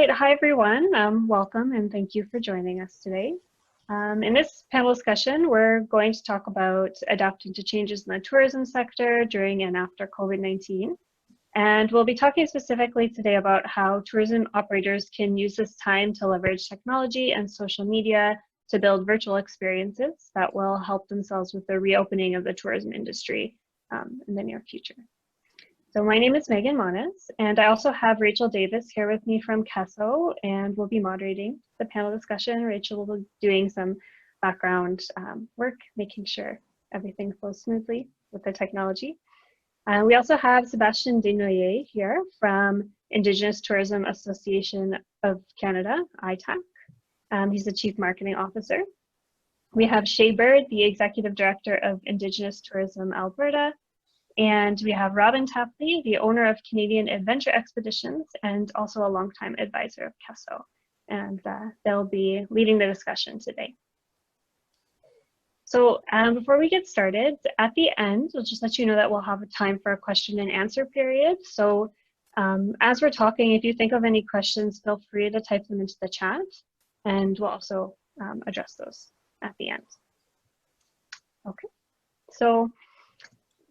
Great. Hi, everyone. Welcome and thank you for joining us today. In this panel discussion, we're going to talk about adapting to changes in the tourism sector during and after COVID-19. And we'll be talking specifically today about how tourism operators can use this time to leverage technology and social media to build virtual experiences that will help themselves with the reopening of the tourism industry in the near future. So my name is Megan Monas, and I also have Rachel Davis here with me from CESO, and we'll be moderating the panel discussion. Rachel will be doing some background work, making sure everything flows smoothly with the technology. We also have Sebastien Desnoyers here from Indigenous Tourism Association of Canada, ITAC. He's the Chief Marketing Officer. We have Shae Bird, the Executive Director of Indigenous Tourism Alberta. And we have Robin Tapley, the owner of Canadian Adventure Expeditions and also a longtime advisor of CESO. And they'll be leading the discussion today. So before we get started, at the end, we'll just let you know that we'll have a time for a question and answer period. So as we're talking, if you think of any questions, feel free to type them into the chat, and we'll also address those at the end. Okay, so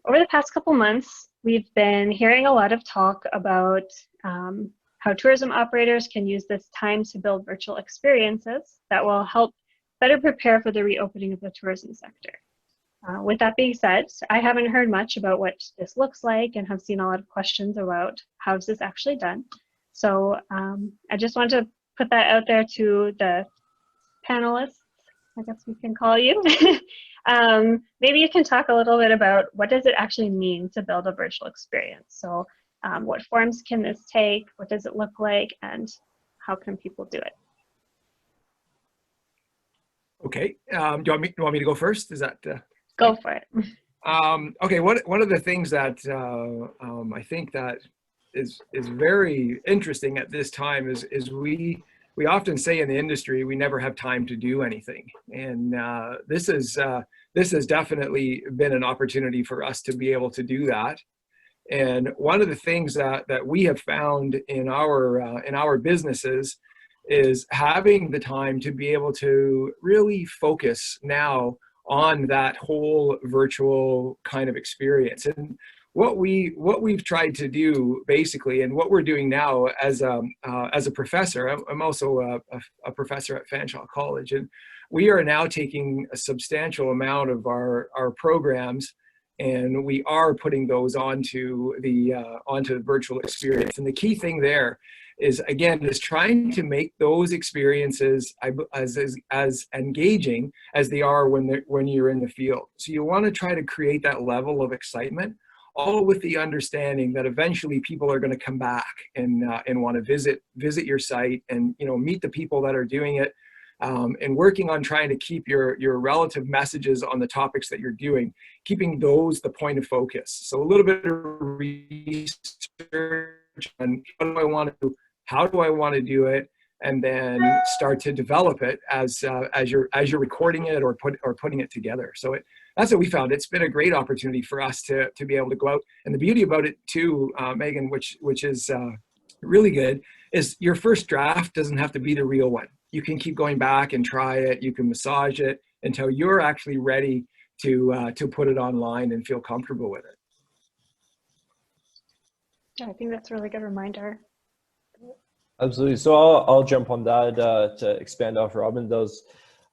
over the past couple months, we've been hearing a lot of talk about how tourism operators can use this time to build virtual experiences that will help better prepare for the reopening of the tourism sector. With that being said, I haven't heard much about what this looks like and have seen a lot of questions about how is this actually done. So I just want to put that out there to the panelists, I guess we can call you. Maybe you can talk a little bit about what does it actually mean to build a virtual experience? So what forms can this take? What does it look like? And how can people do it? Okay, do you want me to go first? Is that go for it? Okay, one of the things that I think that is very interesting at this time is we often say in the industry we never have time to do anything, and this has definitely been an opportunity for us to be able to do that. And one of the things that we have found in our businesses is having the time to be able to really focus now on that whole virtual kind of experience. And what we've tried to do basically, and what we're doing now as a professor, I'm also a professor at Fanshawe College, and we are now taking a substantial amount of our programs, and we are putting those onto the virtual experience. And the key thing there is trying to make those experiences as engaging as they are when you're in the field. So you want to try to create that level of excitement, all with the understanding that eventually people are going to come back and want to visit your site and meet the people that are doing it, and working on trying to keep your relative messages on the topics that you're doing, keeping those the point of focus. So a little bit of research on how do I want to do it, and then start to develop it as you're recording it or putting it together. So that's what we found. It's been a great opportunity for us to be able to go out. And the beauty about it too, Megan, which is really good, is your first draft doesn't have to be the real one. You can keep going back and try it. You can massage it until you're actually ready to put it online and feel comfortable with it. Yeah, I think that's a really good reminder. Absolutely. So I'll jump on that to expand off Robin does.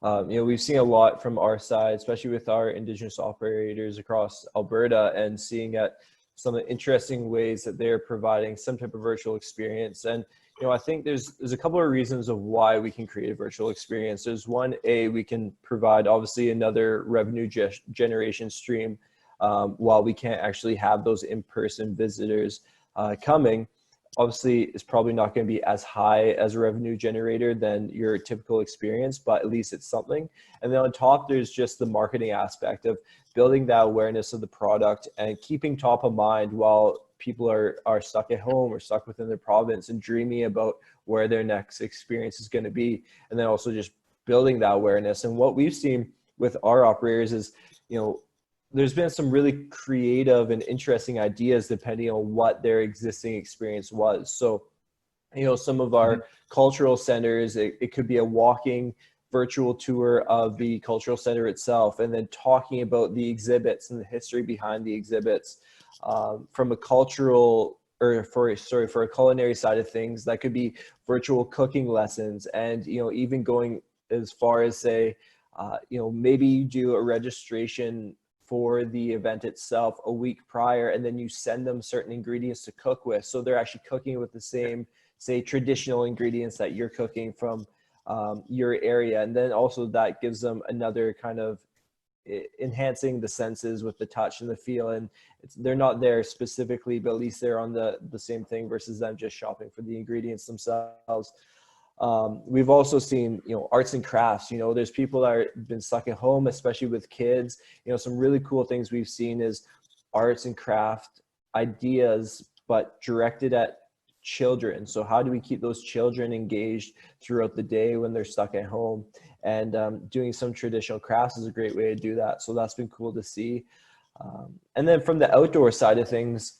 We've seen a lot from our side, especially with our Indigenous operators across Alberta, and seeing at some of the interesting ways that they're providing some type of virtual experience. And I think there's a couple of reasons of why we can create a virtual experience. There's one, we can provide obviously another revenue generation stream while we can't actually have those in-person visitors coming. Obviously, it's probably not going to be as high as a revenue generator than your typical experience, but at least it's something. And then on top, there's just the marketing aspect of building that awareness of the product and keeping top of mind while people are stuck at home or stuck within their province and dreaming about where their next experience is going to be. And then also just building that awareness. And what we've seen with our operators is, there's been some really creative and interesting ideas depending on what their existing experience was. So You know, some of our cultural centers, it could be a walking virtual tour of the cultural center itself, and then talking about the exhibits and the history behind the exhibits. From a cultural, or for a culinary side of things, that could be virtual cooking lessons, and, you know, even going as far as say, you know, maybe you do a registration for the event itself a week prior, and then you send them certain ingredients to cook with. So they're actually cooking with the same, say, traditional ingredients that you're cooking from your area. And then also that gives them another kind of enhancing the senses with the touch and the feel. And they're not there specifically, but at least they're on the same thing versus them just shopping for the ingredients themselves. We've also seen, you know, arts and crafts. You know, there's people that have been stuck at home, especially with kids. You know, some really cool things we've seen is arts and craft ideas, but directed at children. So how do we keep those children engaged throughout the day when they're stuck at home? And doing some traditional crafts is a great way to do that. So that's been cool to see. And then from the outdoor side of things,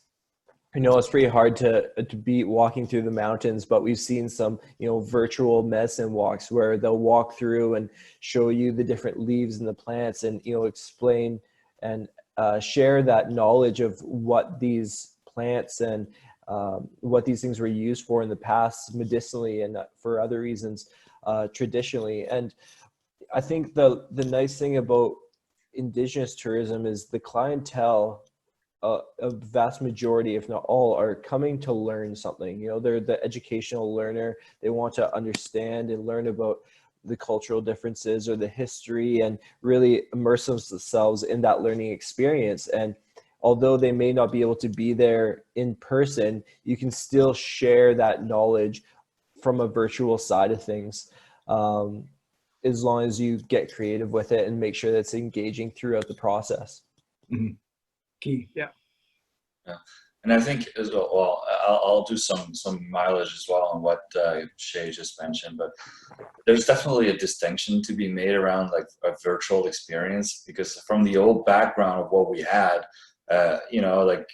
you know, it's pretty hard to beat walking through the mountains, but we've seen some, you know, virtual medicine walks where they'll walk through and show you the different leaves and the plants, and, you know, explain and share that knowledge of what these plants and what these things were used for in the past medicinally and for other reasons traditionally. And I think the nice thing about Indigenous tourism is the clientele, a vast majority, if not all, are coming to learn something. You know, they're the educational learner. They want to understand and learn about the cultural differences or the history, and really immerse themselves in that learning experience. And although they may not be able to be there in person, you can still share that knowledge from a virtual side of things, as long as you get creative with it and make sure that it's engaging throughout the process. Mm-hmm. Key. Yeah. And I think as well, I'll do some mileage as well on what Shae just mentioned, but there's definitely a distinction to be made around like a virtual experience, because from the old background of what we had, you know, like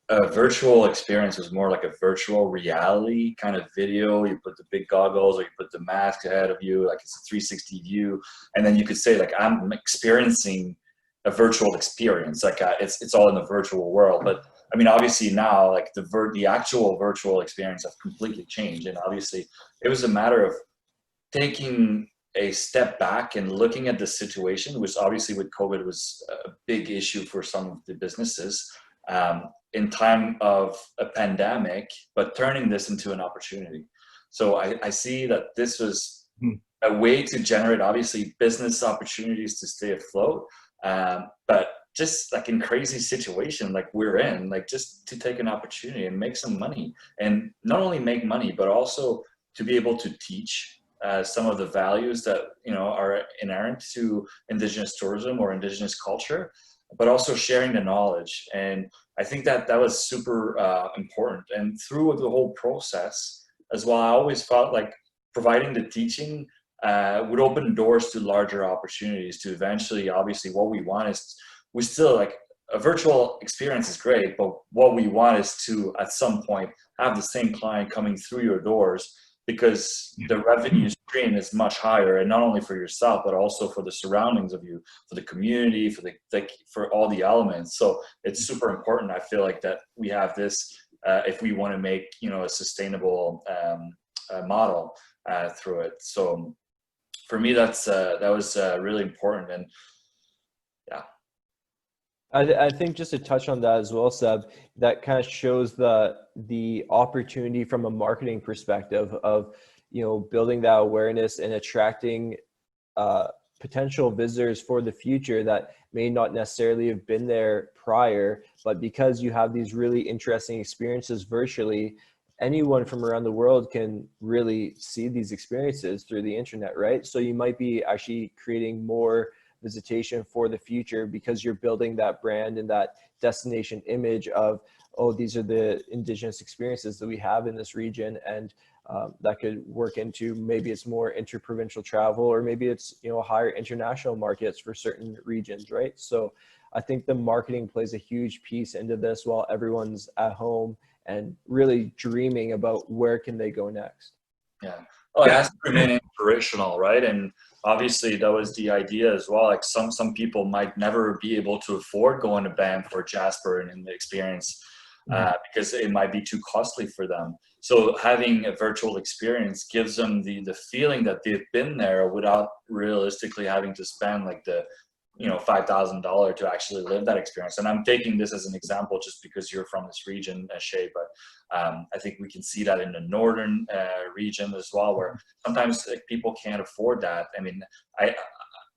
a virtual experience was more like a virtual reality kind of video. You put the big goggles or you put the mask ahead of you, like it's a 360 view, and then you could say like, I'm experiencing a virtual experience, like it's all in the virtual world. But I mean, obviously now, like the actual virtual experience has completely changed, and obviously it was a matter of taking a step back and looking at the situation, which obviously with COVID was a big issue for some of the businesses in time of a pandemic, but turning this into an opportunity. So I see that this was a way to generate obviously business opportunities to stay afloat. But just like in crazy situation like we're in, like just to take an opportunity and make some money, and not only make money, but also to be able to teach some of the values that, you know, are inherent to Indigenous tourism or Indigenous culture, but also sharing the knowledge. And I think that that was super important. And through the whole process as well, I always felt like providing the teaching would open doors to larger opportunities to eventually, obviously what we want is, we still like a virtual experience is great, but what we want is to at some point have the same client coming through your doors, because the revenue stream is much higher, and not only for yourself, but also for the surroundings of you, for the community, for for all the elements. So it's super important, I feel like, that we have this if we want to make, you know, a sustainable model through it. So for me, that was really important. And yeah. I think just to touch on that as well, Seb, that kind of shows the opportunity from a marketing perspective of, you know, building that awareness and attracting potential visitors for the future that may not necessarily have been there prior, but because you have these really interesting experiences virtually, anyone from around the world can really see these experiences through the internet, right? So you might be actually creating more visitation for the future because you're building that brand and that destination image of, oh, these are the Indigenous experiences that we have in this region. And that could work into, maybe it's more interprovincial travel, or maybe it's, you know, higher international markets for certain regions, right? So I think the marketing plays a huge piece into this while everyone's at home and really dreaming about where can they go next. Yeah. Oh, it has to remain inspirational, right? And obviously that was the idea as well. Like some people might never be able to afford going to Banff or Jasper and in the experience because it might be too costly for them. So having a virtual experience gives them the feeling that they've been there without realistically having to spend like the $5,000 to actually live that experience. And I'm taking this as an example just because you're from this region, Shae, but I think we can see that in the northern region as well, where sometimes people can't afford that. I mean,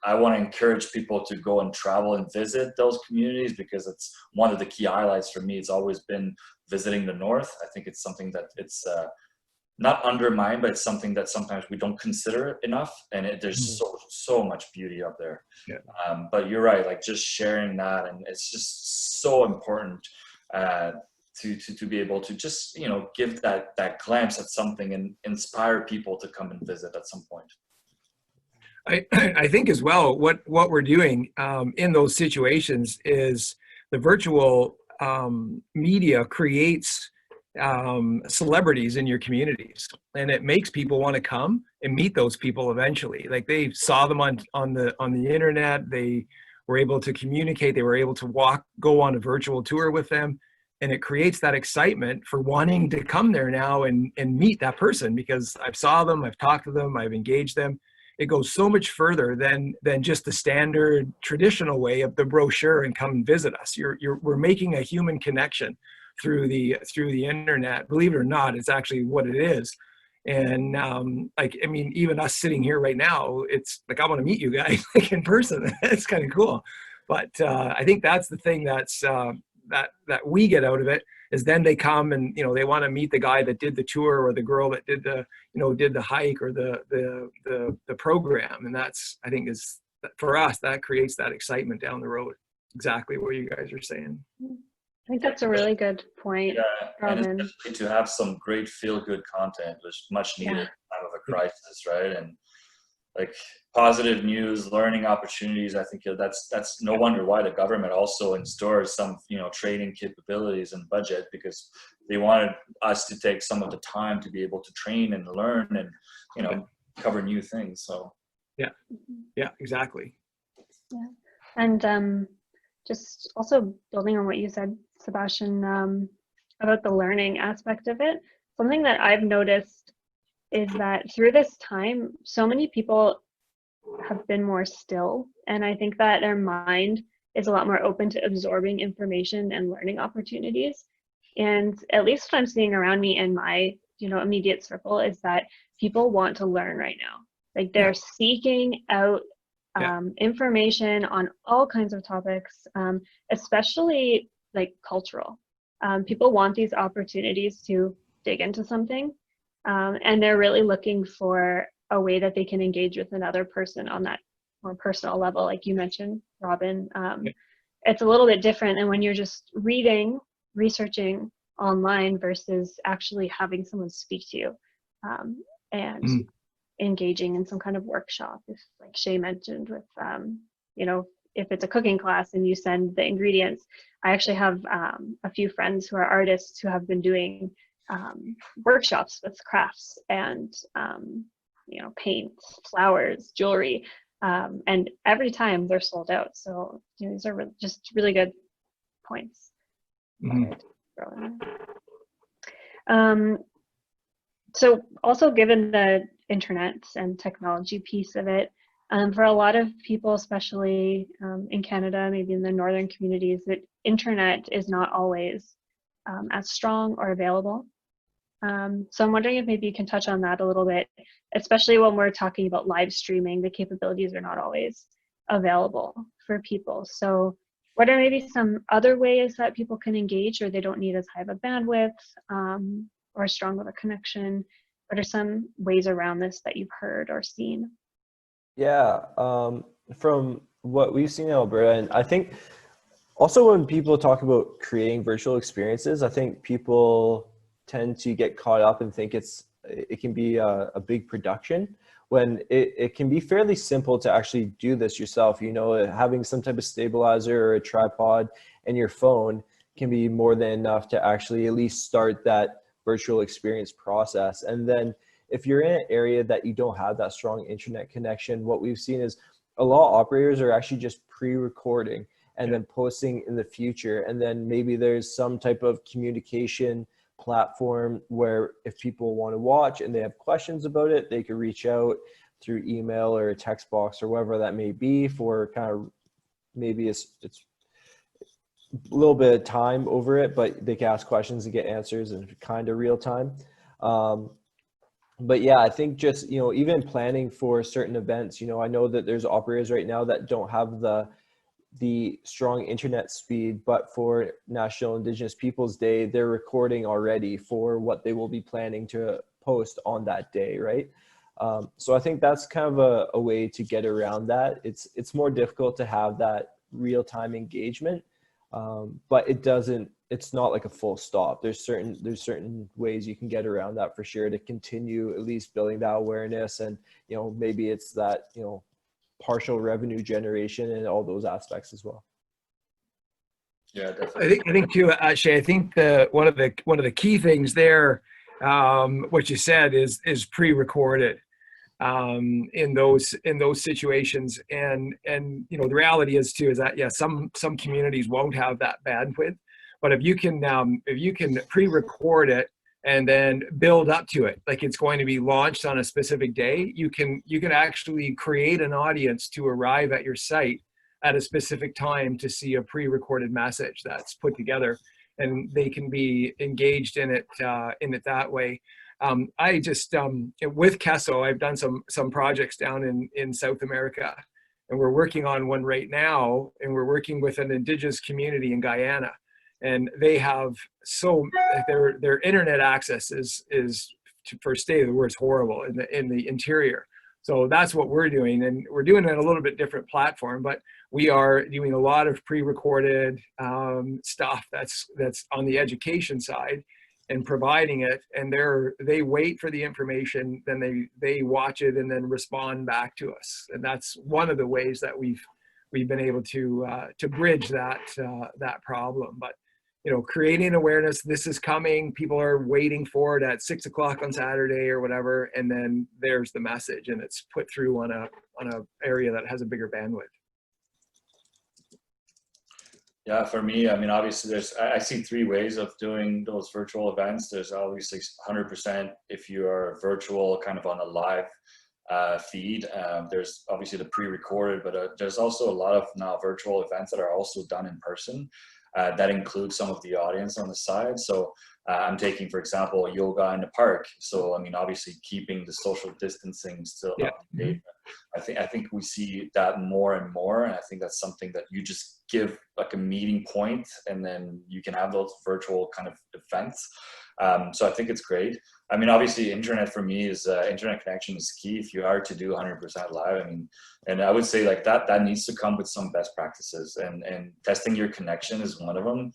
I want to encourage people to go and travel and visit those communities because it's one of the key highlights for me. It's always been visiting the north. I think it's something that it's not undermined, but it's something that sometimes we don't consider enough. And there's so much beauty up there. Yeah. But you're right, like just sharing that, and it's just so important to be able to just, give that glimpse at something and inspire people to come and visit at some point. I think as well, what we're doing in those situations is the virtual media creates celebrities in your communities, and it makes people want to come and meet those people eventually. Like they saw them on the internet, they were able to communicate, they were able to go on a virtual tour with them, and it creates that excitement for wanting to come there now and meet that person because I've saw them, I've talked to them, I've engaged them. It goes so much further than just the standard traditional way of the brochure and come and visit us. We're making a human connection through the internet. Believe it or not, it's actually what it is. And even us sitting here right now, it's like I want to meet you guys like in person. It's kind of cool. But I think that's the thing that's that we get out of it is then they come and they want to meet the guy that did the tour or the girl that did the did the hike or the program, and that's I think is for us that creates that excitement down the road. Exactly what you guys are saying. I think that's a really good point, Robin. And especially to have some great feel-good content, which much needed in time of a crisis, right? And like positive news, learning opportunities. I think that's no wonder why the government also instaurs some training capabilities and budget, because they wanted us to take some of the time to be able to train and learn and cover new things. So yeah, exactly. Yeah, and just also building on what you said, Sebastien, about the learning aspect of it. Something that I've noticed is that through this time, so many people have been more still. And I think that their mind is a lot more open to absorbing information and learning opportunities. And at least what I'm seeing around me in my, immediate circle is that people want to learn right now. Like they're seeking out information on all kinds of topics, especially like cultural. People want these opportunities to dig into something. And they're really looking for a way that they can engage with another person on that more personal level, like you mentioned, Robin. It's a little bit different than when you're just reading, researching online versus actually having someone speak to you and engaging in some kind of workshop. If, like Shae mentioned, with if it's a cooking class and you send the ingredients. I actually have a few friends who are artists who have been doing workshops with crafts and paint, flowers, jewelry, and every time they're sold out. So these are just really good points. So also, given the internet and technology piece of it, for a lot of people, especially in Canada, maybe in the northern communities, that internet is not always as strong or available. So I'm wondering if maybe you can touch on that a little bit, especially when we're talking about live streaming. The capabilities are not always available for people. So what are maybe some other ways that people can engage, or they don't need as high of a bandwidth or as strong of a connection? What are some ways around this that you've heard or seen? Yeah, from what we've seen in Alberta, and I think also when people talk about creating virtual experiences, I think people tend to get caught up and think it can be a big production, when it can be fairly simple to actually do this yourself. Having some type of stabilizer or a tripod and your phone can be more than enough to actually at least start that virtual experience process. And then if you're in an area that you don't have that strong internet connection, what we've seen is a lot of operators are actually just pre-recording and then posting in the future. And then maybe there's some type of communication platform where if people want to watch and they have questions about it, they could reach out through email or a text box or whatever that may be for kind of, maybe it's a little bit of time over it, but they can ask questions and get answers in kind of real time. But yeah, I think just, even planning for certain events, I know that there's operators right now that don't have the strong internet speed, but for National Indigenous Peoples Day, they're recording already for what they will be planning to post on that day, right? So I think that's kind of a way to get around that. It's more difficult to have that real-time engagement, but it's not like a full stop. There's certain ways you can get around that for sure to continue at least building that awareness. And, maybe it's that, partial revenue generation and all those aspects as well. Yeah, definitely. I think too, Shae, I think one of the key things there, what you said is pre-recorded in those situations, and the reality is too is that some communities won't have that bandwidth, but if you can pre-record it and then build up to it like it's going to be launched on a specific day, you can actually create an audience to arrive at your site at a specific time to see a pre-recorded message that's put together, and they can be engaged in it that way. I just with CESO, I've done some projects down in South America, and we're working on one right now, and we're working with an Indigenous community in Guyana, and they have their internet access is for state of the word, horrible in the interior. So that's what we're doing, and we're doing it on a little bit different platform, but we are doing a lot of pre-recorded stuff that's on the education side and providing it, and they wait for the information, then they watch it and then respond back to us. And that's one of the ways that we've been able to bridge that problem. But creating awareness, this is coming, people are waiting for it at 6 o'clock on Saturday or whatever, and then there's the message, and it's put through on a area that has a bigger bandwidth. Yeah, for me, I mean, obviously I see three ways of doing those virtual events. There's obviously 100% if you are virtual, kind of on a live feed. There's obviously the pre-recorded, but there's also a lot of now virtual events that are also done in person. That includes some of the audience on the side. So I'm taking, for example, yoga in the park. So, I mean, obviously keeping the social distancing still up to date. I think we see that more and more. And I think that's something that you just give like a meeting point, and then you can have those virtual kind of events. So I think it's great. I mean, obviously internet for me is internet connection is key if you are to do 100% live. I mean, and I would say like that needs to come with some best practices, and testing your connection is one of them.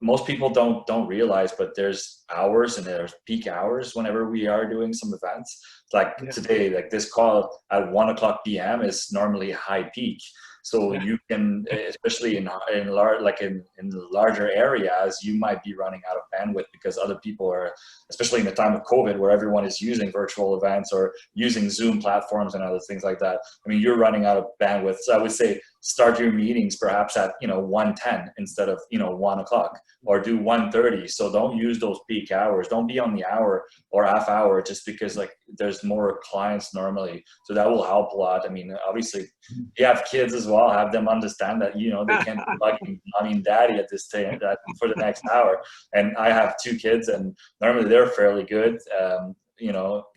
Most people don't realize, but there's hours and there's peak hours whenever we are doing some events. Like today, like this call at 1:00 p.m. is normally high peak. So you can, especially in larger areas, you might be running out of bandwidth because other people are, especially in the time of COVID, where everyone is using virtual events or using Zoom platforms and other things like that. I mean, you're running out of bandwidth. So I would say start your meetings perhaps at 1:10 instead of 1:00, or do 1:30. So don't use those peak hours. Don't be on the hour or half hour just because like there's more clients normally. So that will help a lot. I mean, obviously, if you have kids as well, have them understand that they can't be bugging mommy and daddy at this time for the next hour. And I have 2 kids, and normally they're fairly good.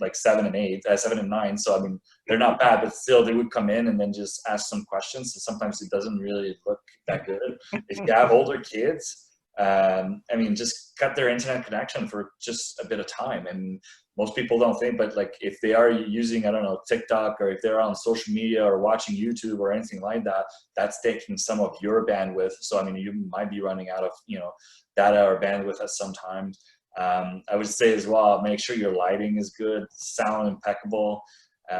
Like 7 and 9. So I mean, they're not bad, but still they would come in and then just ask some questions. So sometimes it doesn't really look that good. If you have older kids, I mean, just cut their internet connection for just a bit of time. And most people don't think, but like if they are using, I don't know, TikTok, or if they're on social media or watching YouTube or anything like that, that's taking some of your bandwidth. So I mean, you might be running out of data or bandwidth at some times. I would say as well, make sure your lighting is good, sound impeccable.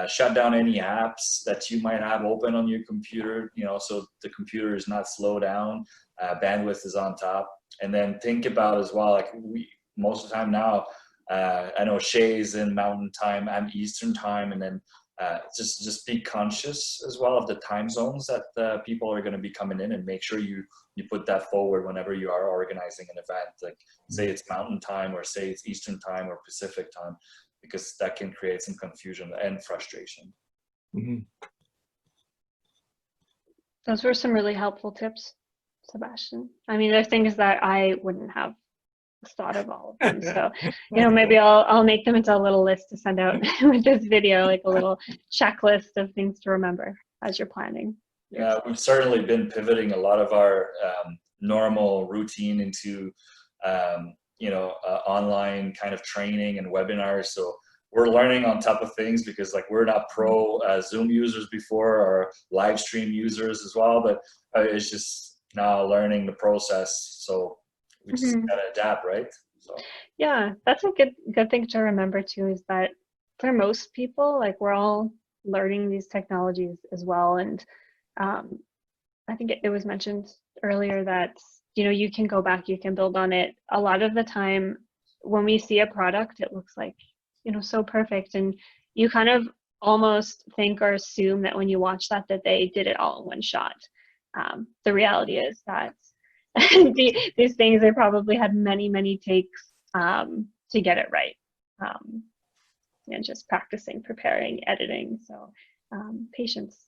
Shut down any apps that you might have open on your computer, so the computer is not slowed down. bandwidth is on top. And then think about as well, like most of the time now, I know Shae's in Mountain Time, I'm Eastern Time, and then just be conscious as well of the time zones that people are going to be coming in, and make sure you put that forward whenever you are organizing an event. Like say it's Mountain Time, or say it's Eastern Time or Pacific Time, because that can create some confusion and frustration. Mm-hmm. Those were some really helpful tips, Sebastien. I mean, there's things that I wouldn't have thought of all of them. So, maybe I'll make them into a little list to send out with this video, like a little checklist of things to remember as you're planning. Yeah, we've certainly been pivoting a lot of our normal routine into, online kind of training and webinars. So we're learning on top of things, because like we're not pro Zoom users before, or live stream users as well, but it's just now learning the process. So we just gotta adapt, right? So yeah, that's a good thing to remember too, is that for most people, like we're all learning these technologies as well. And I think it was mentioned earlier that you can go back, you can build on it. A lot of the time when we see a product, it looks like so perfect, and you kind of almost think or assume that when you watch that they did it all in one shot. The reality is that these things, they probably had many takes to get it right, and just practicing, preparing, editing. So patience.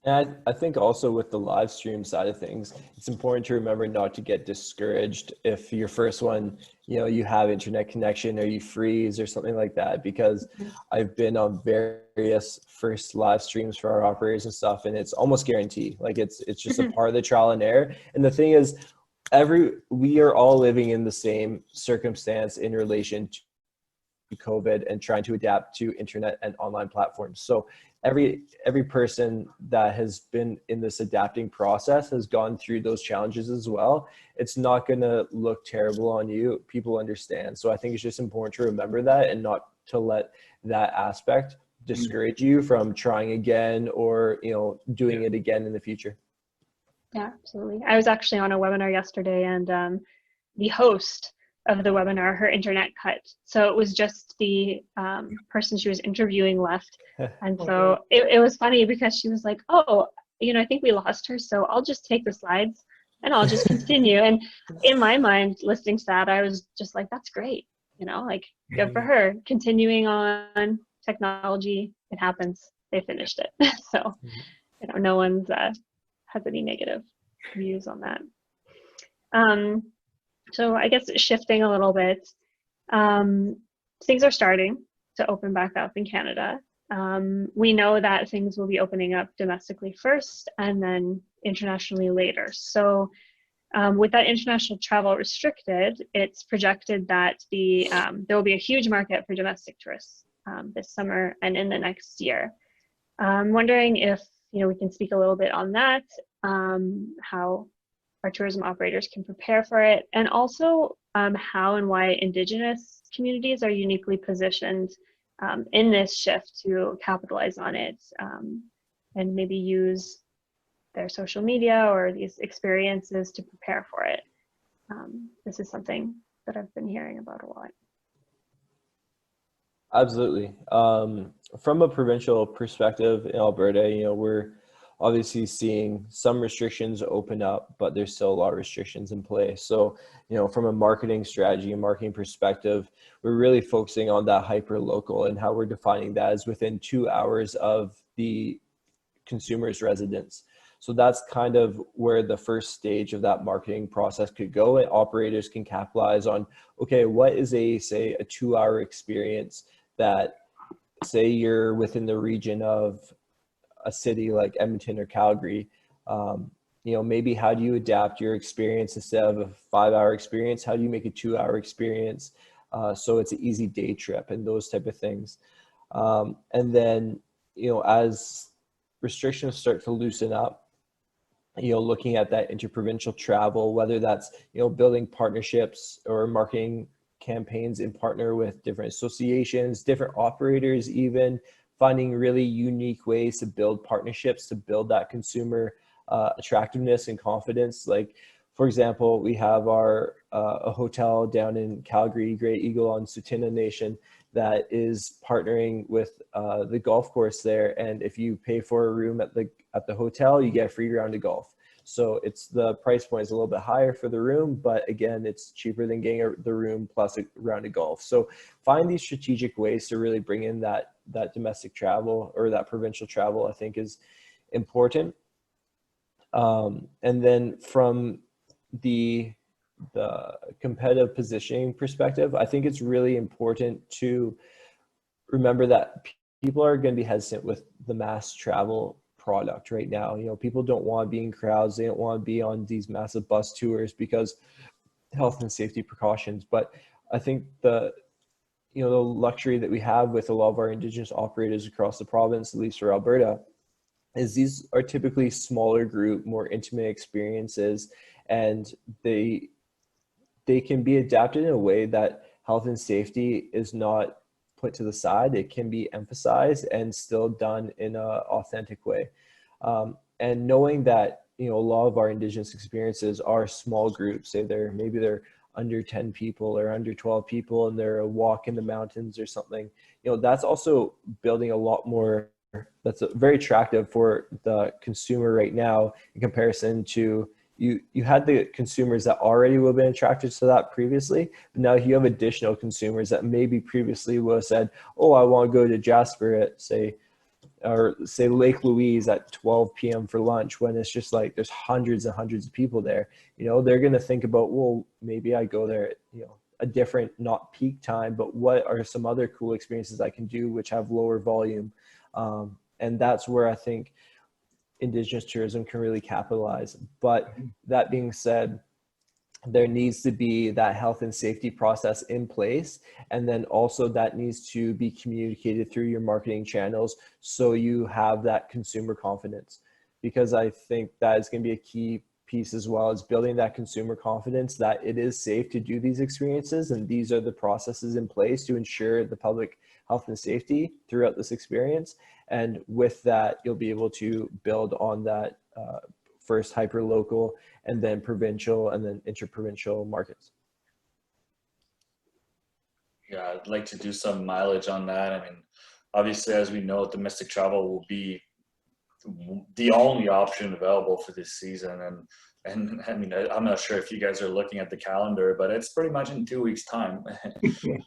And I think also with the live stream side of things, it's important to remember not to get discouraged if your first one, you have internet connection or you freeze or something like that, because I've been on various first live streams for our operators and stuff, and it's almost guaranteed. Like it's just a part of the trial and error. And the thing is, we are all living in the same circumstance in relation to COVID and trying to adapt to internet and online platforms. So every person that has been in this adapting process has gone through those challenges as well. It's not going to look terrible on you. People understand. So I think it's just important to remember that, and not to let that aspect discourage you from trying again, or doing it again in the future. Yeah, absolutely. I was actually on a webinar yesterday, and the host of the webinar, her internet cut. So it was just the person she was interviewing left. And so it was funny, because she was like, oh, I think we lost her, so I'll just take the slides and I'll just continue. And in my mind, listening to that, I was just like, that's great. Like good for her. Continuing on technology, it happens. They finished it. So, no one's has any negative views on that. So I guess shifting a little bit, things are starting to open back up in Canada. We know that things will be opening up domestically first, and then internationally later. So with that international travel restricted, it's projected that there will be a huge market for domestic tourists this summer and in the next year. I'm wondering if we can speak a little bit on that, how our tourism operators can prepare for it, and also how and why Indigenous communities are uniquely positioned in this shift to capitalize on it, and maybe use their social media or these experiences to prepare for it. This is something that I've been hearing about a lot. Absolutely. From a provincial perspective in Alberta, we're obviously seeing some restrictions open up, but there's still a lot of restrictions in place. So, from a marketing strategy and marketing perspective, we're really focusing on that hyper local, and how we're defining that as within 2 hours of the consumer's residence. So that's kind of where the first stage of that marketing process could go, and operators can capitalize on, okay, what is a 2-hour experience that, say you're within the region of a city like Edmonton or Calgary, maybe how do you adapt your experience? Instead of a 5-hour experience, how do you make a 2-hour experience so it's an easy day trip, and those type of things. And then, as restrictions start to loosen up, looking at that interprovincial travel, whether that's, building partnerships or marketing campaigns in partner with different associations, different operators, even finding really unique ways to build partnerships, to build that consumer attractiveness and confidence. Like, For example, we have a hotel down in Calgary, Great Eagle on Tsuut'ina Nation, that is partnering with the golf course there. And if you pay for a room at the hotel, you get a free round of golf. So the price point is a little bit higher for the room, but again, it's cheaper than getting the room plus a round of golf. So find these strategic ways to really bring in that domestic travel or that provincial travel, I think is important. And then from the competitive positioning perspective, I think it's really important to remember that people are going to be hesitant with the mass travel product right now. People don't want to be in crowds. They don't want to be on these massive bus tours because health and safety precautions. But I think the luxury that we have with a lot of our Indigenous operators across the province, at least for Alberta, is these are typically smaller group, more intimate experiences, and they can be adapted in a way that health and safety is not put to the side. It can be emphasized and still done in an authentic way. And knowing that, a lot of our Indigenous experiences are small groups, say maybe they're under 10 people or under 12 people, and they're a walk in the mountains or something, that's also building a lot more. That's very attractive for the consumer right now in comparison to you had the consumers that already would have been attracted to that previously, but now you have additional consumers that maybe previously would have said, oh, I want to go to Jasper at say Lake Louise at 12 p.m. for lunch, when it's just like there's hundreds and hundreds of people there. They're going to think about, well, maybe I go there at a different, not peak time, but what are some other cool experiences I can do which have lower volume. And that's where I think Indigenous tourism can really capitalize. But that being said, there needs to be that health and safety process in place. And then also that needs to be communicated through your marketing channels so you have that consumer confidence. Because I think that is going to be a key piece as well, as building that consumer confidence that it is safe to do these experiences. And these are the processes in place to ensure the public health and safety throughout this experience. And with that, you'll be able to build on that first hyper-local and then provincial and then interprovincial markets. Yeah, I'd like to do some mileage on that. I mean, obviously, as we know, domestic travel will be the only option available for this season. And I mean, I'm not sure if you guys are looking at the calendar, but it's pretty much in 2 weeks' time.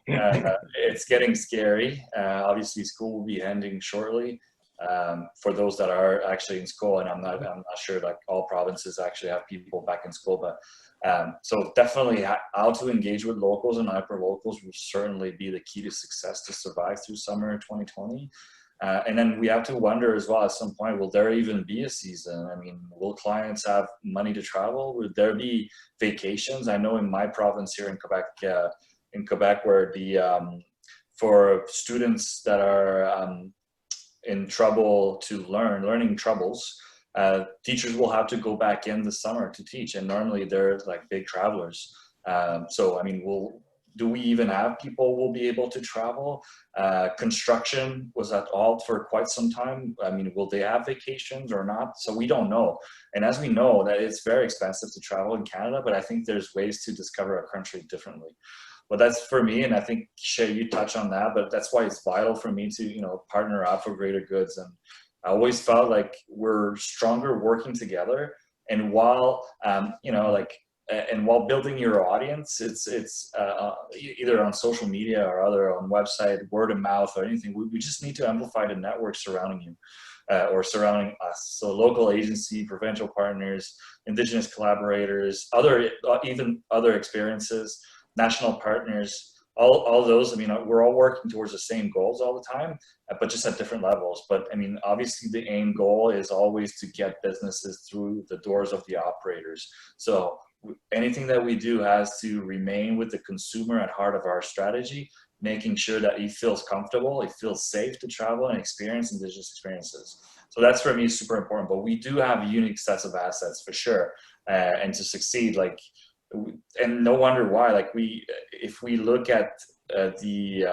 It's getting scary. Obviously, school will be ending shortly for those that are actually in school, and I'm not sure like all provinces actually have people back in school, but so definitely how to engage with locals and hyper locals will certainly be the key to success to survive through summer 2020. And then we have to wonder as well at some point, will there even be a season? I mean, will clients have money to travel? Would there be vacations? I know in my province here in Quebec, where for students that are in trouble to learning troubles, teachers will have to go back in the summer to teach. And normally they're like big travelers. So, I mean, do we even have people who will be able to travel? Construction was at halt for quite some time. I mean, will they have vacations or not? So we don't know. And as we know, that it's very expensive to travel in Canada, but I think there's ways to discover a country differently. But that's for me, and I think Shae, you touch on that, but that's why it's vital for me to, partner up for greater goods. And I always felt like we're stronger working together. And while, and while building your audience, it's either on social media or on website, word of mouth or anything. We just need to amplify the network surrounding you or surrounding us. So local agency, provincial partners, Indigenous collaborators, even other experiences, national partners, all those. I mean, we're all working towards the same goals all the time, but just at different levels. But I mean, obviously the aim goal is always to get businesses through the doors of the operators. So anything that we do has to remain with the consumer at heart of our strategy, making sure that he feels comfortable, he feels safe to travel and experience Indigenous experiences. So that's for me super important. But we do have unique sets of assets for sure, and to succeed, and no wonder why. If we look at the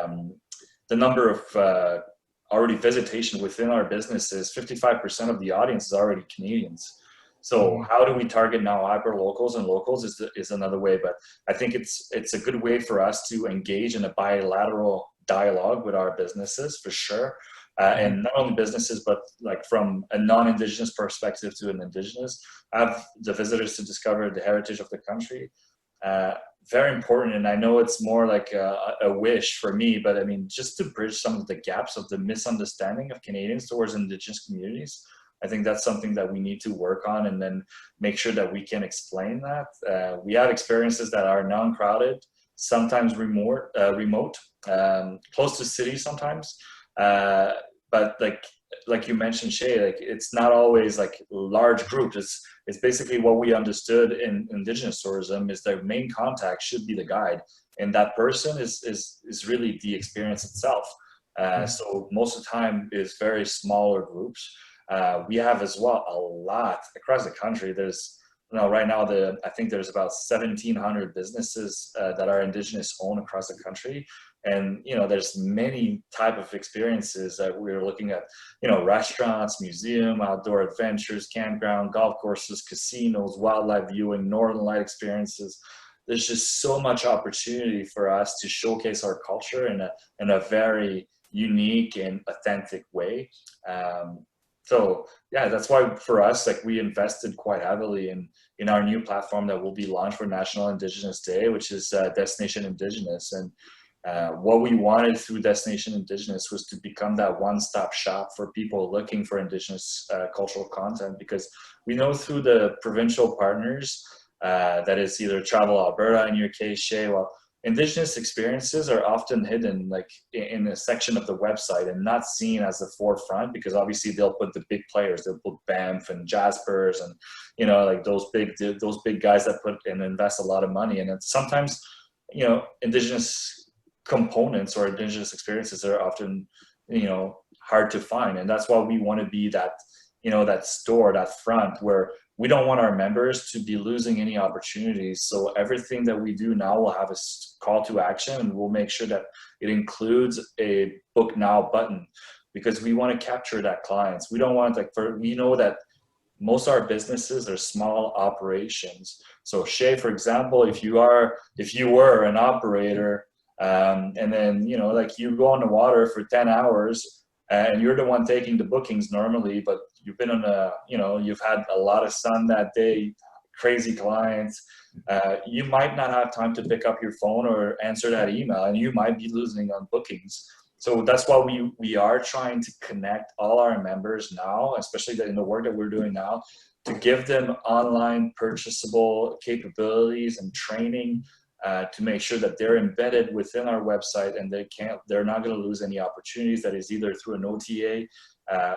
number of already visitation within our businesses, 55% of the audience is already Canadians. So how do we target now hyper locals and locals is another way, but I think it's a good way for us to engage in a bilateral dialogue with our businesses for sure. And not only businesses, but like from a non-Indigenous perspective to an Indigenous, have the visitors to discover the heritage of the country. Very important, and I know it's more like a wish for me, but I mean, just to bridge some of the gaps of the misunderstanding of Canadians towards Indigenous communities, I think that's something that we need to work on, and then make sure that we can explain that. We have experiences that are non-crowded, sometimes remote, close to cities sometimes, but like you mentioned, Shae, like it's not always like large groups. It's basically what we understood in Indigenous tourism is the main contact should be the guide, and that person is really the experience itself. So most of the time is very smaller groups. We have as well a lot across the country. There's right now I think there's about 1,700 businesses that are Indigenous owned across the country. And, there's many type of experiences that we're looking at, restaurants, museum, outdoor adventures, campground, golf courses, casinos, wildlife viewing, northern light experiences. There's just so much opportunity for us to showcase our culture in a very unique and authentic way. So yeah, that's why for us, like we invested quite heavily in our new platform that will be launched for National Indigenous Day, which is Destination Indigenous. And what we wanted through Destination Indigenous was to become that one-stop shop for people looking for Indigenous cultural content, because we know through the provincial partners, that is either Travel Alberta in your case, Shae, well, Indigenous experiences are often hidden like in a section of the website and not seen as the forefront, because obviously they'll put the big players, they'll put Banff and Jaspers and like those big guys that put and invest a lot of money. And it's sometimes Indigenous components or Indigenous experiences are often hard to find, and that's why we want to be that that store, that front, where we don't want our members to be losing any opportunities. So everything that we do now will have a call to action, and we'll make sure that it includes a book now button, because we want to capture that clients. We don't want we know that most of our businesses are small operations. So Shae, for example, if you were an operator, and then you go on the water for 10 hours and you're the one taking the bookings normally, but you've been on you've had a lot of sun that day, crazy clients, you might not have time to pick up your phone or answer that email, and you might be losing on bookings. So that's why we are trying to connect all our members now, especially in the work that we're doing now, to give them online purchasable capabilities and training, to make sure that they're embedded within our website, and they're not going to lose any opportunities. That is either through an OTA,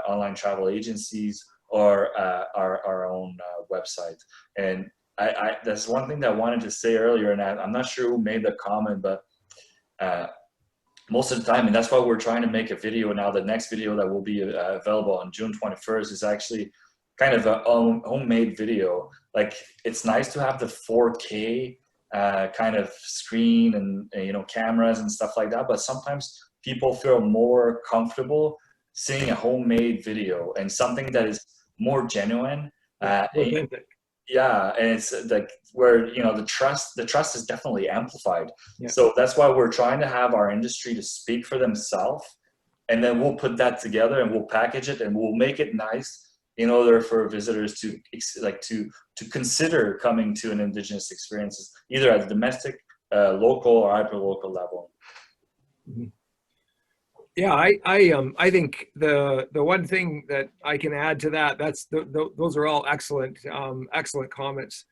online travel agencies, or our own website. And that's one thing that I wanted to say earlier, and I'm not sure who made the comment, but most of the time, and that's why we're trying to make a video now. The next video that will be available on June 21st is actually kind of a homemade video. Like, it's nice to have the 4K kind of screen and cameras and stuff like that, but sometimes people feel more comfortable seeing a homemade video and something that is more genuine. Yeah, and it's like where the trust is definitely amplified. Yeah. So that's why we're trying to have our industry to speak for themselves, and then we'll put that together and we'll package it and we'll make it nice in order for visitors to consider coming to an Indigenous experiences, either at the domestic, local, or hyper-local level. Mm-hmm. Yeah, I think the one thing that I can add to that, those are all excellent comments.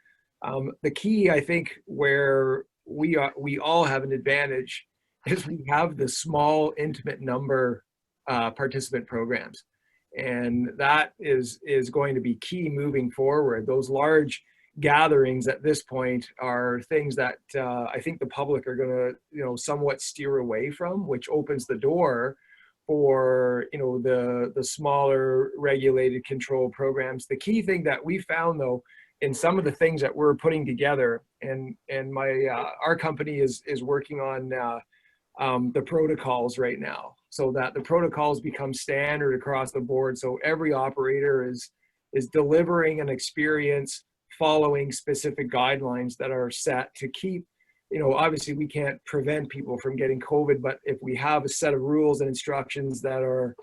The key, I think, where we all have an advantage is we have the small, intimate number participant programs. And that is going to be key moving forward. Those large gatherings at this point are things that I think the public are going to, somewhat steer away from, which opens the door for, the smaller regulated control programs. The key thing that we found, though, in some of the things that we're putting together, and our company is working on the protocols right now, so that the protocols become standard across the board. So every operator is is delivering an experience following specific guidelines that are set to keep, obviously we can't prevent people from getting COVID, but if we have a set of rules and instructions that are,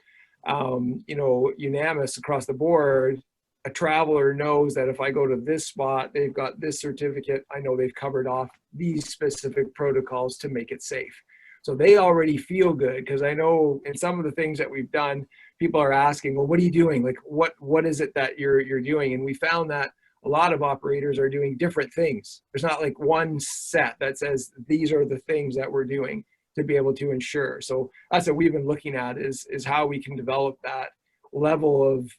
unanimous across the board, a traveler knows that if I go to this spot, they've got this certificate, I know they've covered off these specific protocols to make it safe. So they already feel good, because I know in some of the things that we've done, people are asking, well, what are you doing? Like, what is it that you're doing? And we found that a lot of operators are doing different things. There's not like one set that says these are the things that we're doing to be able to ensure. So that's what we've been looking at is how we can develop that level of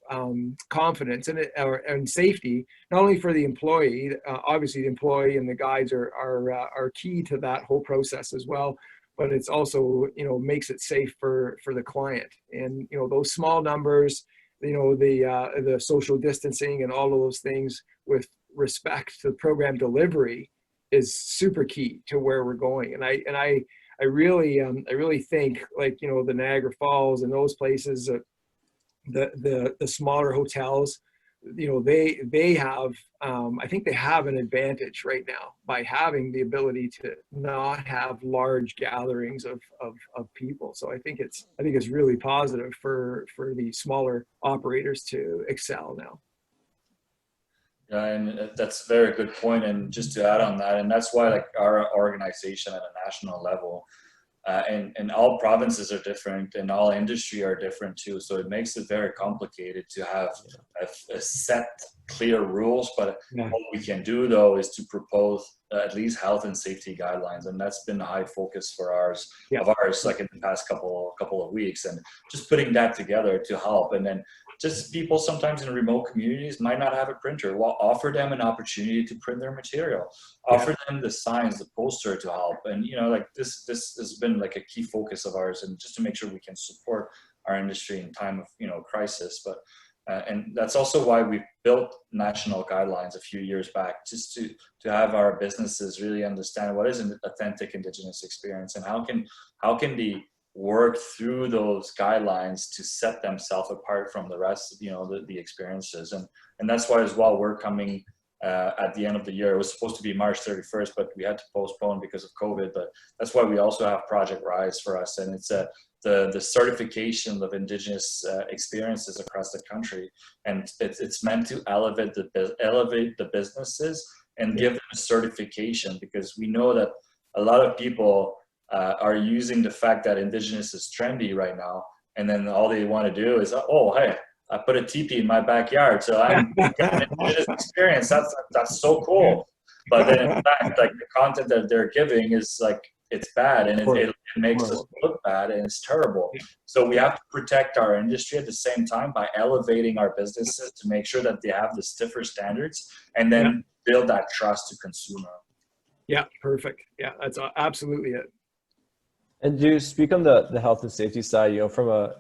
confidence and safety, not only for the employee. Obviously, the employee and the guides are key to that whole process as well. But it's also, makes it safe for the client. And, those small numbers, the social distancing and all of those things with respect to program delivery is super key to where we're going. And I really think, like, the Niagara Falls and those places, the smaller hotels, they have, I think they have an advantage right now by having the ability to not have large gatherings of people. So I think it's really positive for the smaller operators to excel now. Yeah, and that's a very good point. And just to add on that, and that's why, like, our organization at a national level, and all provinces are different and all industry are different too. So it makes it very complicated to have a set clear rules. But what we can do though is to propose at least health and safety guidelines. And that's been a high focus for ours, like in the past couple of weeks, and just putting that together to help. And then just people sometimes in remote communities might not have a printer. Well, offer them an opportunity to print their material. Offer them the signs, the poster to help. And, like this has been like a key focus of ours, and just to make sure we can support our industry in time of, crisis. But, and that's also why we built national guidelines a few years back, just to have our businesses really understand what is an authentic Indigenous experience, and how can they work through those guidelines to set themselves apart from the rest of the experiences. And that's why as well we're coming at the end of the year. It was supposed to be March 31st, but we had to postpone because of COVID. But that's why we also have Project Rise for us, and it's the certification of Indigenous experiences across the country, and it's meant to elevate the businesses and give them a certification, because we know that a lot of people are using the fact that Indigenous is trendy right now, and then all they want to do is, oh, hey, I put a teepee in my backyard, so I'm got an Indigenous experience. That's so cool. But then in fact, like, the content that they're giving is like, it's bad, and it makes us look bad, and it's terrible. So we have to protect our industry at the same time by elevating our businesses to make sure that they have the stiffer standards, and then build that trust to consumer. Yeah, perfect. Yeah, that's absolutely it. And to speak on the health and safety side, from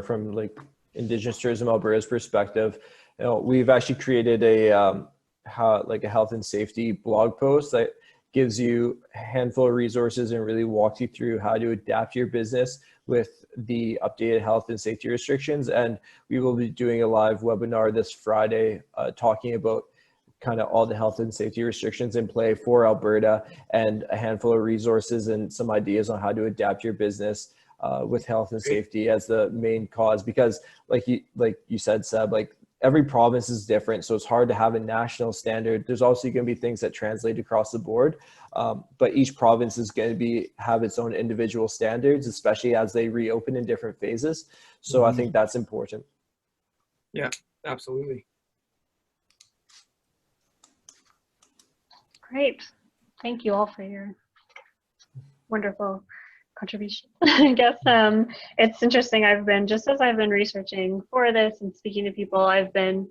from like Indigenous Tourism Alberta's perspective, we've actually created a health and safety blog post that gives you a handful of resources and really walks you through how to adapt your business with the updated health and safety restrictions. And we will be doing a live webinar this Friday talking about kind of all the health and safety restrictions in play for Alberta, and a handful of resources and some ideas on how to adapt your business with health and safety as the main cause. Because like you said, Seb, like, every province is different, so it's hard to have a national standard. There's also going to be things that translate across the board, but each province is going to have its own individual standards, especially as they reopen in different phases. So I think that's important. Yeah, absolutely. Great. Thank you all for your wonderful contribution. I guess it's interesting. Just as I've been researching for this and speaking to people, I've been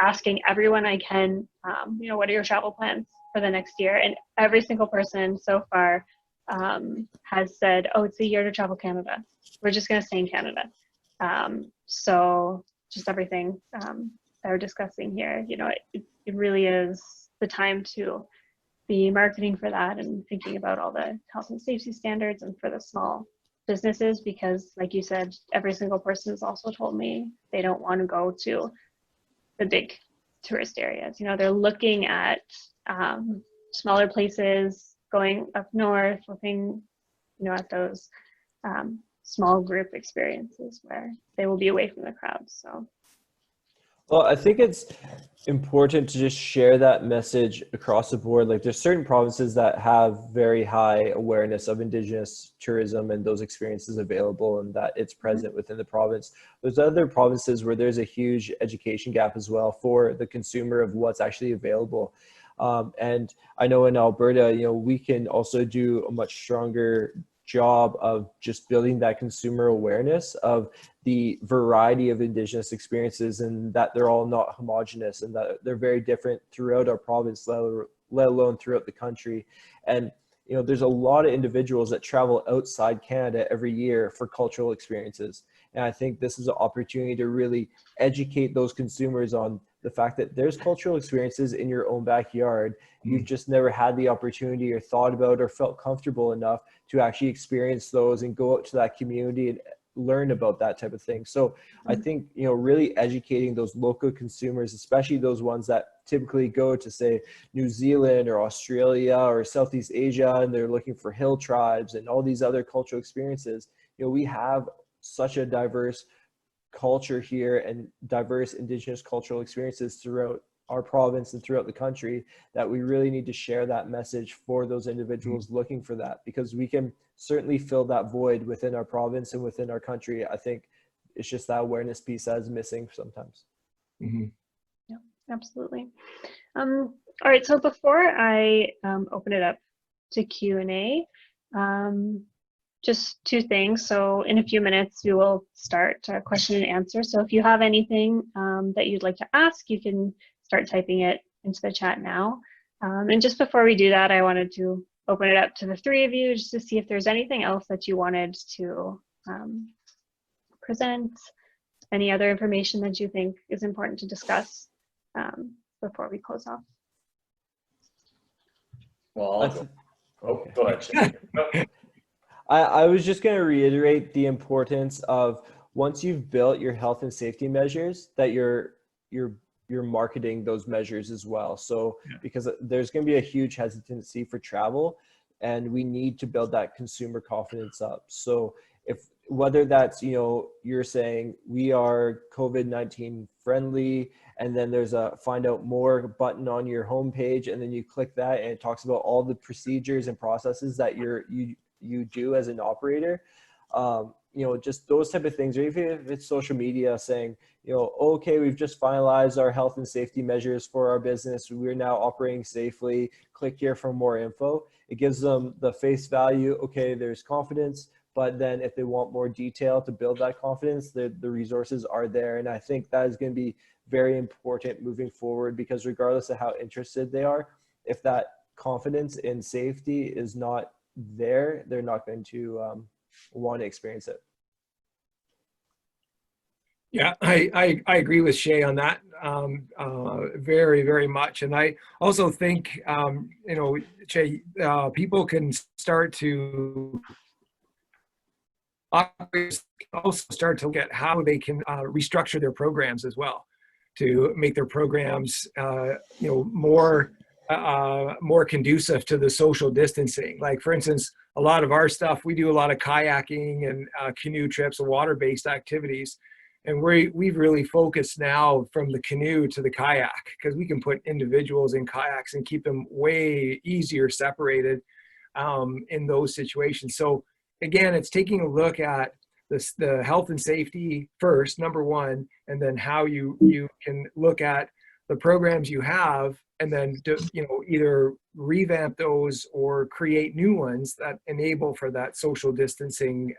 asking everyone I can, what are your travel plans for the next year? And every single person so far has said, oh, it's a year to travel Canada. We're just going to stay in Canada. So just everything that we're discussing here, it really is the time to be marketing for that and thinking about all the health and safety standards, and for the small businesses, because like you said, every single person has also told me they don't want to go to the big tourist areas. You know, they're looking at smaller places, going up north, looking, you know, at those small group experiences where they will be away from the crowds. So. Well, I think it's important to just share that message across the board. Like, there's certain provinces that have very high awareness of Indigenous tourism and those experiences available, and that it's present within the province. There's other provinces where there's a huge education gap as well for the consumer of what's actually available. And I know in Alberta, you know, we can also do a much stronger job of just building that consumer awareness of the variety of Indigenous experiences, and that they're all not homogenous, and that they're very different throughout our province, let alone throughout the country. And you know, there's a lot of individuals that travel outside Canada every year for cultural experiences, and I think this is an opportunity to really educate those consumers on the fact that there's cultural experiences in your own backyard. You've just never had the opportunity or thought about or felt comfortable enough to actually experience those and go out to that community and learn about that type of thing. So I think, you know, really educating those local consumers, especially those ones that typically go to, say, New Zealand or Australia or Southeast Asia, and they're looking for hill tribes and all these other cultural experiences. You know, we have such a diverse culture here and diverse Indigenous cultural experiences throughout our province and throughout the country, that we really need to share that message for those individuals looking for that, because we can certainly fill that void within our province and within our country. I think it's just that awareness piece that is missing sometimes. Yeah, absolutely. All right, so before I open it up to Q&A, just two things. So in a few minutes, we will start question and answer. So if you have anything that you'd like to ask, you can start typing it into the chat now. And just before we do that, I wanted to open it up to the three of you just to see if there's anything else that you wanted to present, any other information that you think is important to discuss before we close off. Well, go ahead, Shae. I was just going to reiterate the importance of, once you've built your health and safety measures, that you're marketing those measures as well. So because there's going to be a huge hesitancy for travel, and we need to build that consumer confidence up. So if, whether that's, you know, you're saying we are COVID-19 friendly, and then there's a find out more button on your homepage, and then you click that and it talks about all the procedures and processes that you do as an operator, you know, just those type of things. Or even if it's social media saying, you know, okay, we've just finalized our health and safety measures for our business, we're now operating safely, click here for more info. It gives them the face value. Okay, there's confidence, but then if they want more detail to build that confidence, the resources are there. And I think that is going to be very important moving forward, because regardless of how interested they are, if that confidence in safety is not there, they're not going to want to experience it. Yeah, I agree with Shae on that very, very much. And I also think, you know, Shae, people can start to also start to look at how they can restructure their programs as well, to make their programs, you know, more conducive to the social distancing. Like, for instance, a lot of our stuff, we do a lot of kayaking and canoe trips and water-based activities. And we've really focused now from the canoe to the kayak, because we can put individuals in kayaks and keep them way easier separated in those situations. So again, it's taking a look at the health and safety first, number one, and then how you can look at the programs you have, and then you know, either revamp those or create new ones that enable for that social distancing.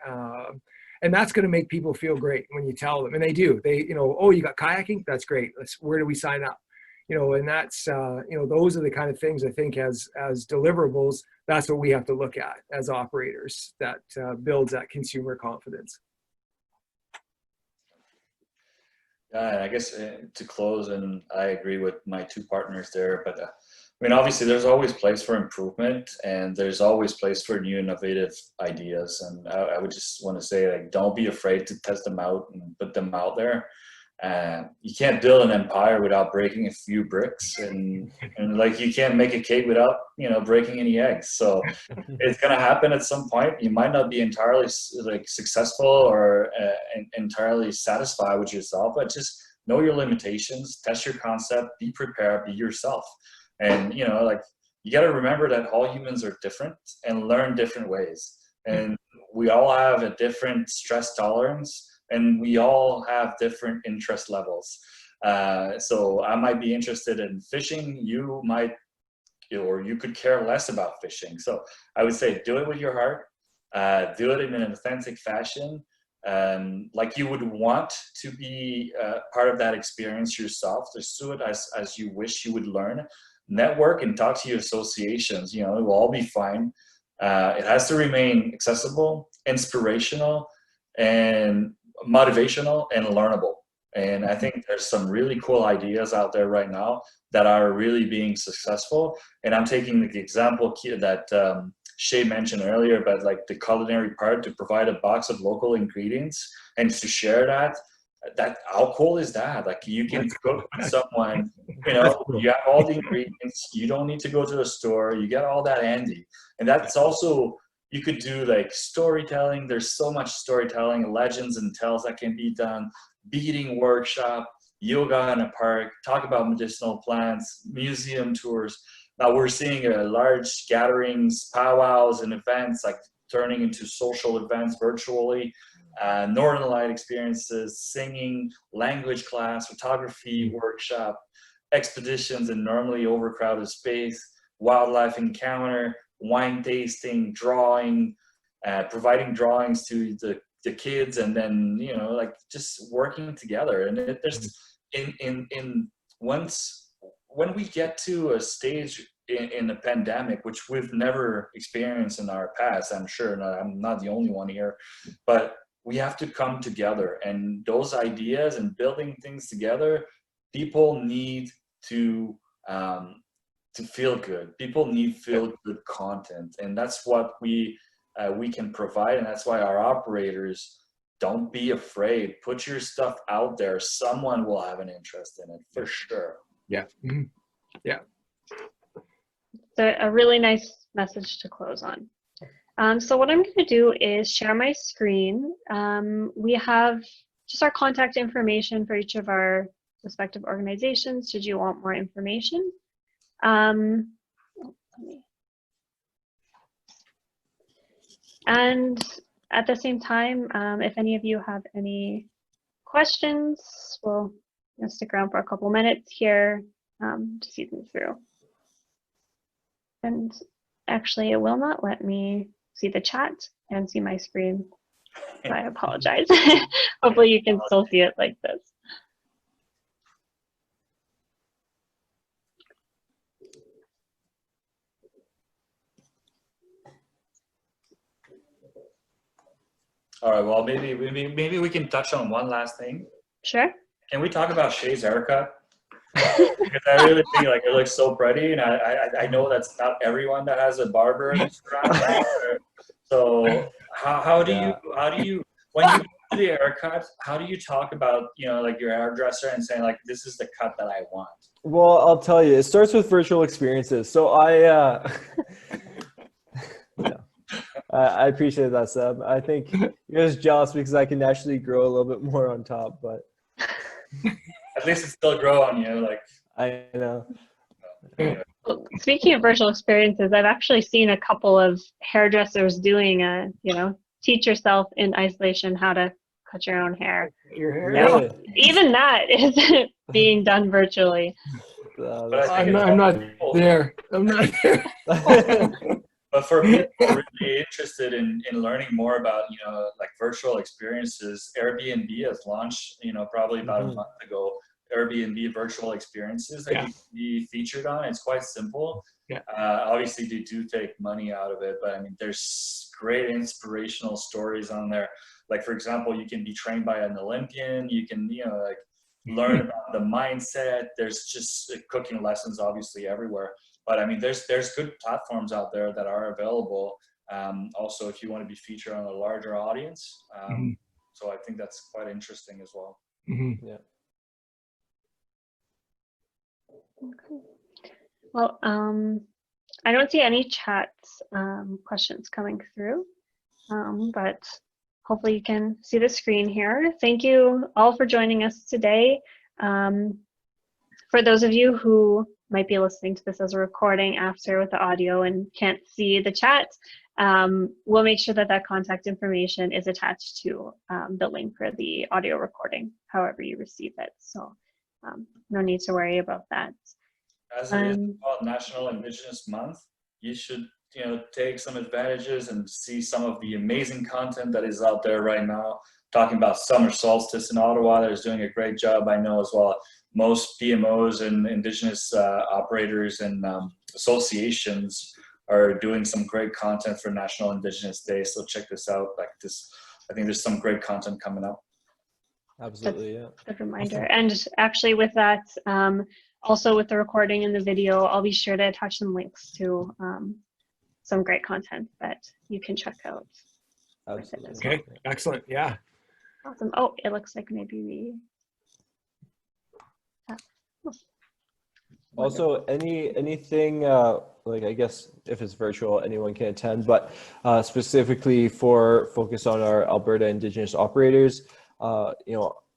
And that's going to make people feel great when you tell them, and they do. They, you know, oh, you got kayaking? That's great. Where do we sign up? You know, and that's, you know, those are the kind of things I think as deliverables, that's what we have to look at as operators, that builds that consumer confidence. Yeah, and I guess to close, and I agree with my two partners there, but I mean, obviously there's always place for improvement, and there's always place for new innovative ideas. And I would just want to say, like, don't be afraid to test them out and put them out there. you can't build an empire without breaking a few bricks, and like you can't make a cake without, you know, breaking any eggs. So it's gonna happen at some point. You might not be entirely like successful or entirely satisfied with yourself, but just know your limitations, test your concept, be prepared, be yourself. And you know, like you got to remember that all humans are different and learn different ways, and we all have a different stress tolerance, and we all have different interest levels. So I might be interested in fishing, you might, or you could care less about fishing. So I would say do it with your heart, do it in an authentic fashion, like you would want to be part of that experience yourself. Just do it as you wish you would learn. Network and talk to your associations. You know, it will all be fine. It has to remain accessible, inspirational, and motivational, and learnable. And I think there's some really cool ideas out there right now that are really being successful. And I'm taking the example that Shae mentioned earlier about like the culinary part, to provide a box of local ingredients and to share that. How cool is that? Like you can cook with someone, you know, you have all the ingredients, you don't need to go to the store, you get all that handy. And that's also, you could do like storytelling. There's so much storytelling, legends and tales that can be done, beading workshop, yoga in a park, talk about medicinal plants, museum tours. Now we're seeing large gatherings, powwows and events like turning into social events virtually. Northern Light experiences, singing, language class, photography workshop, expeditions in normally overcrowded space, wildlife encounter, wine tasting, drawing, providing drawings to the kids, and then, you know, like just working together. And there's when we get to a stage in the pandemic, which we've never experienced in our past, I'm sure, and I'm not the only one here, but we have to come together, and those ideas and building things together, people need to feel good. People need feel good content, and that's what we can provide. And that's why our operators, don't be afraid. Put your stuff out there. Someone will have an interest in it for sure. Yeah. Mm-hmm. Yeah. So a really nice message to close on. So what I'm going to do is share my screen. We have just our contact information for each of our respective organizations, should you want more information. And at the same time, if any of you have any questions, we'll stick around for a couple minutes here to see them through. And actually, it will not let me see the chat and see my screen. So I apologize. Hopefully you can still see it like this. All right, well, maybe we can touch on one last thing. Sure. Can we talk about Shae's haircut? Because I really think like it looks so pretty, and I know that's not everyone that has a barber in this round. So how do you when you do the haircut, how do you talk about, you know, like your hairdresser and saying like, this is the cut that I want? Well, I'll tell you, it starts with virtual experiences. So I appreciate that, Seb. I think you're just jealous because I can actually grow a little bit more on top, but at least it still grow on you. Like I know. Well, speaking of virtual experiences, I've actually seen a couple of hairdressers doing a, teach yourself in isolation how to cut your own hair. Your hair. Really? Even that is being done virtually. I'm not there. I'm not there. But for people really interested in learning more about, like virtual experiences, Airbnb has launched, probably about a month ago, Airbnb virtual experiences that you can be featured on. It's quite simple. Yeah. Obviously, they do take money out of it, but I mean, there's great inspirational stories on there. Like, for example, you can be trained by an Olympian. You can, learn about the mindset. There's just cooking lessons, obviously, everywhere. But I mean, there's good platforms out there that are available. Also, if you want to be featured on a larger audience. So I think that's quite interesting as well. Mm-hmm. Yeah. Okay. Well, I don't see any chat questions coming through, but hopefully you can see the screen here. Thank you all for joining us today. For those of you who might be listening to this as a recording after with the audio and can't see the chat, we'll make sure that that contact information is attached to the link for the audio recording, however you receive it. So no need to worry about that. As it is called National Indigenous Month, you should take some advantages and see some of the amazing content that is out there right now. Talking about summer solstice in Ottawa, that is doing a great job, I know as well. Most PMOs and Indigenous operators and associations are doing some great content for National Indigenous Day. So check this out. Like this, I think there's some great content coming up. Absolutely, yeah. Good reminder. And actually with that, also with the recording and the video, I'll be sure to attach some links to some great content that you can check out. Absolutely. Okay, excellent. Yeah. Awesome. Oh, it looks like maybe we... Also, anything like, I guess if it's virtual, anyone can attend, but specifically for focus on our Alberta Indigenous operators,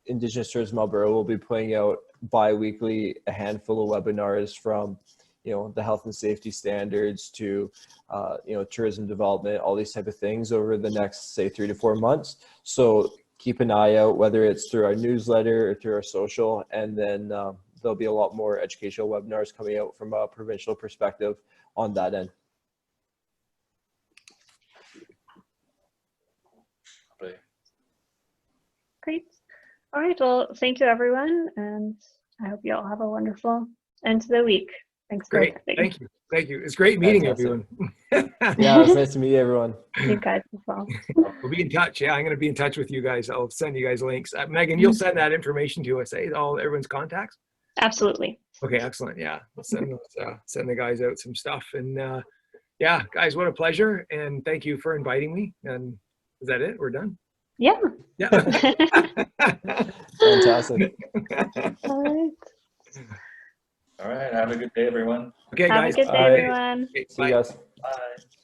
Indigenous Tourism Alberta will be putting out bi-weekly a handful of webinars from the health and safety standards to tourism development, all these type of things over the next, say, 3 to 4 months. So keep an eye out, whether it's through our newsletter or through our social, and then there'll be a lot more educational webinars coming out from a provincial perspective on that end. Great. All right. Well, thank you, everyone. And I hope you all have a wonderful end to the week. Thanks. Great. Thank you. Thank you. It's great meeting everyone. Yeah, it's nice to meet everyone. You guys as well. We'll be in touch. Yeah, I'm going to be in touch with you guys. I'll send you guys links. Megan, you'll send that information to us, everyone's contacts? Absolutely. Okay, excellent. Yeah, we'll send the guys out some stuff. And yeah, guys, what a pleasure. And thank you for inviting me. And is that it? We're done? Yeah. Yeah. Fantastic. All right. All right. Have a good day, everyone. Okay, Have guys. a good day, everyone. Okay, See you guys. Bye.